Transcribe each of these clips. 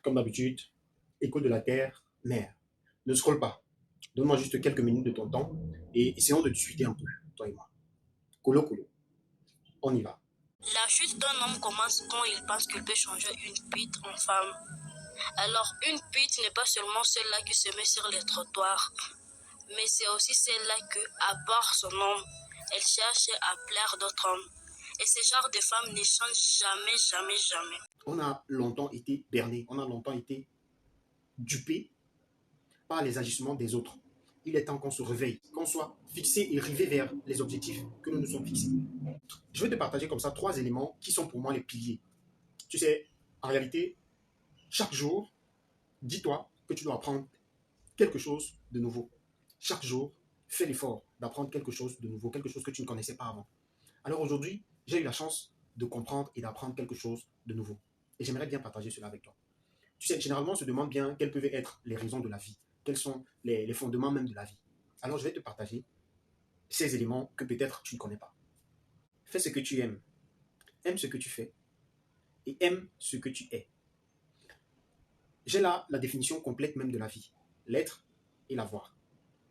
Comme d'habitude, écho de la terre, mère. Ne scrolle pas. Donne-moi juste quelques minutes de ton temps et essayons de discuter un peu, toi et moi. Colo, colo. On y va. La chute d'un homme commence quand il pense qu'il peut changer une pute en femme. Alors, une pute n'est pas seulement celle-là qui se met sur les trottoirs, mais c'est aussi celle-là que, à part son homme, elle cherche à plaire d'autres hommes. Et ce genre de femme ne change jamais, jamais, jamais. On a longtemps été berné, on a longtemps été dupé par les agissements des autres. Il est temps qu'on se réveille, qu'on soit fixé et rivé vers les objectifs que nous nous sommes fixés. Je vais te partager comme ça 3 éléments qui sont pour moi les piliers. Tu sais, en réalité, chaque jour, dis-toi que tu dois apprendre quelque chose de nouveau. Chaque jour, fais l'effort d'apprendre quelque chose de nouveau, quelque chose que tu ne connaissais pas avant. Alors aujourd'hui, j'ai eu la chance de comprendre et d'apprendre quelque chose de nouveau. Et j'aimerais bien partager cela avec toi. Tu sais, généralement, on se demande bien quelles peuvent être les raisons de la vie, quels sont les fondements même de la vie. Alors je vais te partager ces éléments que peut-être tu ne connais pas. Fais ce que tu aimes, aime ce que tu fais et aime ce que tu es. J'ai là la définition complète même de la vie, l'être et l'avoir.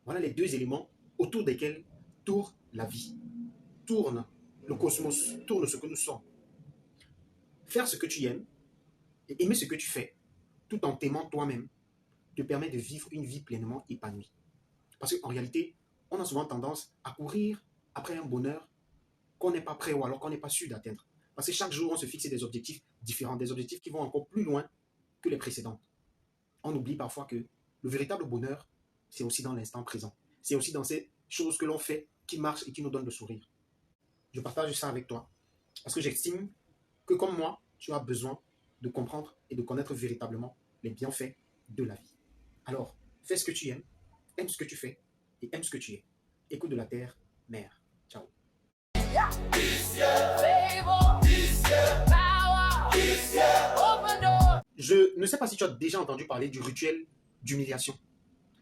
Voilà les 2 éléments autour desquels tourne la vie, tourne le cosmos, tourne ce que nous sommes. Faire ce que tu aimes et aimer ce que tu fais, tout en t'aimant toi-même, te permet de vivre une vie pleinement épanouie. Parce qu'en réalité, on a souvent tendance à courir après un bonheur qu'on n'est pas prêt ou alors qu'on n'est pas sûr d'atteindre. Parce que chaque jour, on se fixe des objectifs différents, des objectifs qui vont encore plus loin que les précédents. On oublie parfois que le véritable bonheur, c'est aussi dans l'instant présent. C'est aussi dans ces choses que l'on fait qui marchent et qui nous donnent le sourire. Je partage ça avec toi parce que j'estime que comme moi, tu as besoin de comprendre et de connaître véritablement les bienfaits de la vie. Alors, fais ce que tu aimes, aime ce que tu fais et aime ce que tu es. Écoute de la terre, mère. Ciao. Je ne sais pas si tu as déjà entendu parler du rituel d'humiliation.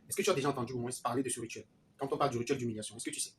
Est-ce que tu as déjà entendu au moins parler de ce rituel? Quand on parle du rituel d'humiliation, est-ce que tu sais?